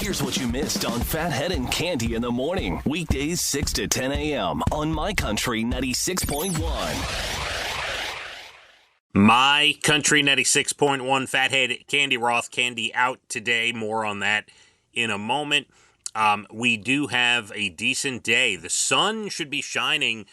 Here's what you missed on Phathead and Cande in the morning. Weekdays 6 to 10 a.m. on My Country 96.1. My Country 96.1, Phathead, Cande Roth, Cande out today. More on that in a moment. We do have a decent day. The sun should be shining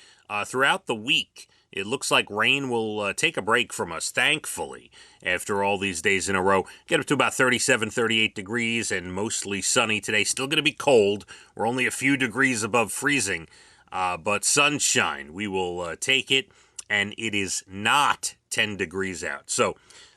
throughout the week. It looks like rain will take a break from us, thankfully, after all these days in a row. Get up to about 37, 38 degrees and mostly sunny today. Still going to be cold. We're only a few degrees above freezing, but sunshine. We will take it, and it is not 10 degrees out. So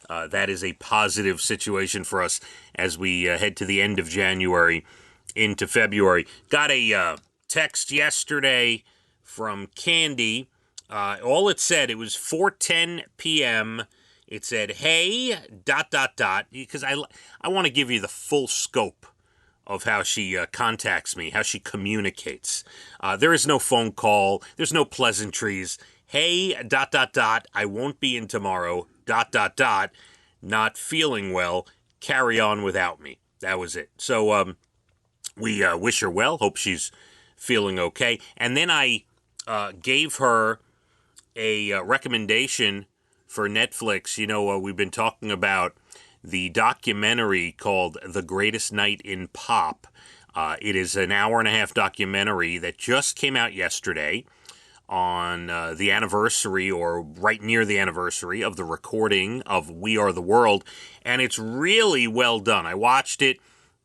that is a positive situation for us as we head to the end of January into February. Got a text yesterday from Cande. All it said, it was 4:10 p.m. It said, hey, ... because I want to give you the full scope of how she contacts me, how she communicates. There is no phone call. There's no pleasantries. Hey, ... I won't be in tomorrow, ... not feeling well. Carry on without me. That was it. So we wish her well. Hope she's feeling okay. And then I gave her a recommendation for Netflix. You know, we've been talking about the documentary called The Greatest Night in Pop. It is an hour-and-a-half documentary that just came out yesterday on the anniversary, or right near the anniversary, of the recording of We Are the World, and it's really well done. I watched it.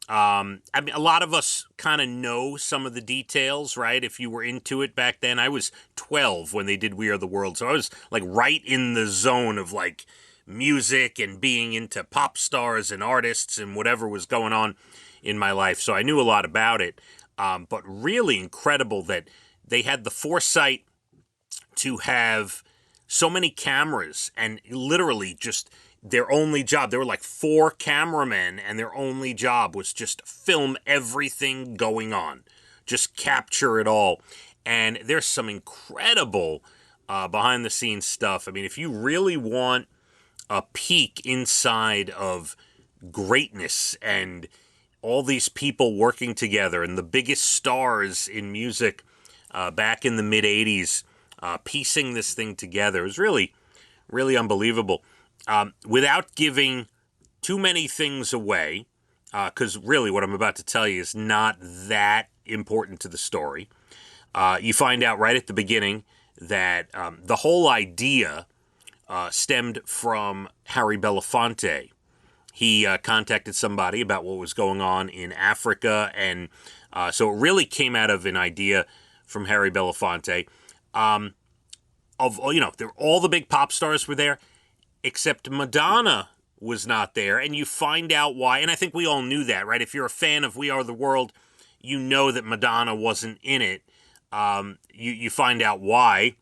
I mean, a lot of us kind of know some of the details, right? If you were into it back then. I was 12 when they did We Are the World, so I was like right in the zone of like music and being into pop stars and artists and whatever was going on in my life. So I knew a lot about it, but really incredible that they had the foresight to have so many cameras and literally just their only job, there were like 4 cameramen, and their only job was just film everything going on. Just capture it all. And there's some incredible behind-the-scenes stuff. I mean, if you really want a peek inside of greatness and all these people working together and the biggest stars in music back in the mid-'80s piecing this thing together, it was really, really unbelievable. Without giving too many things away, because really what I'm about to tell you is not that important to the story, you find out right at the beginning that the whole idea stemmed from Harry Belafonte. He contacted somebody about what was going on in Africa, and so it really came out of an idea from Harry Belafonte. All the big pop stars were there, except Madonna was not there, and you find out why. And I think we all knew that, right? If you're a fan of We Are the World, you know that Madonna wasn't in it. You find out why.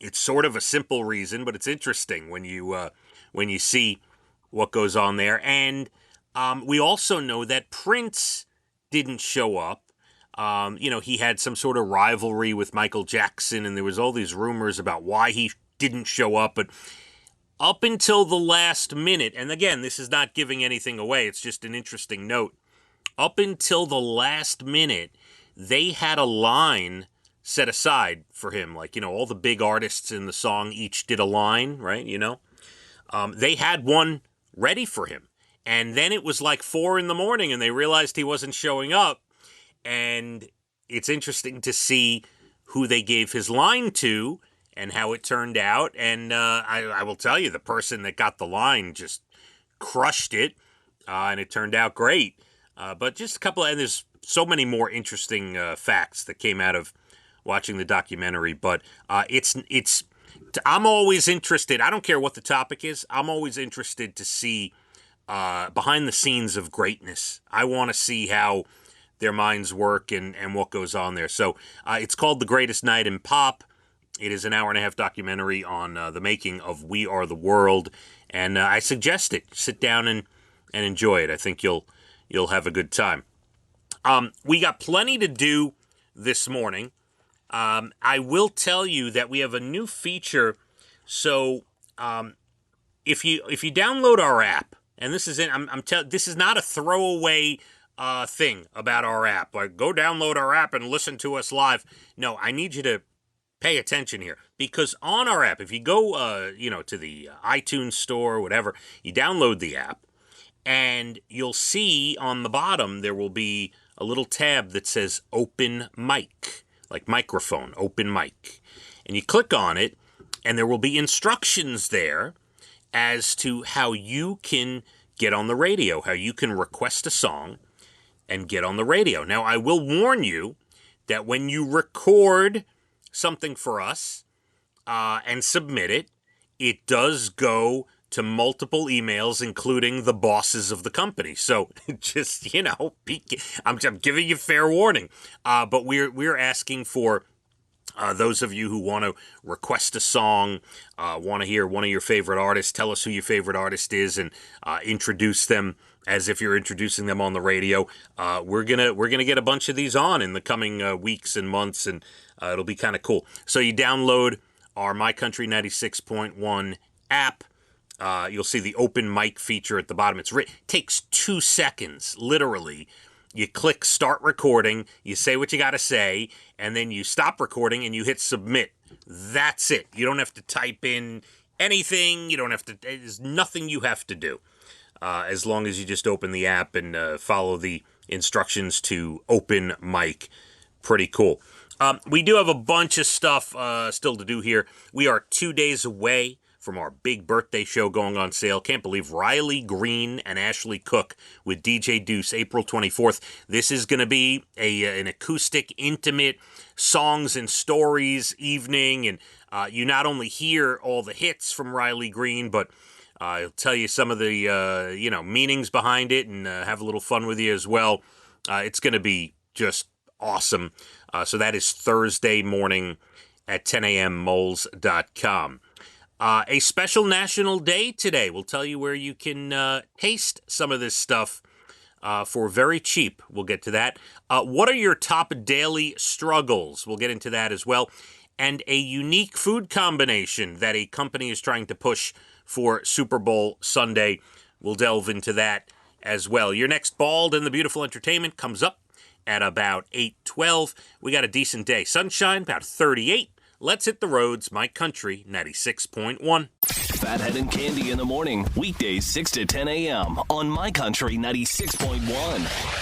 It's sort of a simple reason, but it's interesting when you see what goes on there. And we also know that Prince didn't show up. He had some sort of rivalry with Michael Jackson, and there was all these rumors about why he didn't show up, but up until the last minute, and again, this is not giving anything away, it's just an interesting note. Up until the last minute, they had a line set aside for him. Like, all the big artists in the song each did a line, right? They had one ready for him. And then it was like 4 a.m, and they realized he wasn't showing up. And it's interesting to see who they gave his line to and how it turned out. And I will tell you, the person that got the line just crushed it, and it turned out great. But just a couple, and there's so many more interesting facts that came out of watching the documentary. But I'm always interested. I don't care what the topic is. I'm always interested to see behind the scenes of greatness. I want to see how their minds work and what goes on there. So it's called The Greatest Night in Pop. It is an hour-and-a-half documentary on the making of We Are the World, and I suggest it. Sit down and enjoy it. I think you'll have a good time. We got plenty to do this morning. I will tell you that we have a new feature. So if you download our app, and this is this is not a throwaway thing about our app. Like, go download our app and listen to us live. No, I need you to pay attention here, because on our app, if you go, to the iTunes store or whatever, you download the app, and you'll see on the bottom there will be a little tab that says Open Mic, like microphone, Open Mic. And you click on it, and there will be instructions there as to how you can get on the radio, how you can request a song and get on the radio. Now, I will warn you that when you record something for us and submit it, it does go to multiple emails, including the bosses of the company. So just, I'm giving you fair warning. But we're asking for those of you who want to request a song, want to hear one of your favorite artists, tell us who your favorite artist is, and introduce them as if you're introducing them on the radio. We're gonna get a bunch of these on in the coming weeks and months, and it'll be kind of cool. So you download our My Country 96.1 app. You'll see the open mic feature at the bottom. It takes 2 seconds, literally. You click start recording, you say what you got to say, and then you stop recording and you hit submit. That's it. You don't have to type in anything. There's nothing you have to do. As long as you just open the app and follow the instructions to open mic. Pretty cool. We do have a bunch of stuff still to do here. We are 2 days away from our big birthday show going on sale. Can't believe Riley Green and Ashley Cook with DJ Deuce, April 24th. This is going to be an acoustic, intimate songs and stories evening, and you not only hear all the hits from Riley Green, but he'll tell you some of the meanings behind it, and have a little fun with you as well. It's going to be just awesome. So that is Thursday morning at 10 a.m. moles.com. A special national day today. We'll tell you where you can taste some of this stuff for very cheap. We'll get to that. What are your top daily struggles? We'll get into that as well. And a unique food combination that a company is trying to push for Super Bowl Sunday. We'll delve into that as well. Your next Bald and the Beautiful Entertainment comes up at about 8:12. We got a decent day. Sunshine, about 38. Let's hit the roads. My Country 96.1. Phathead and Cande in the morning, weekdays 6 to 10 a.m. on My Country 96.1.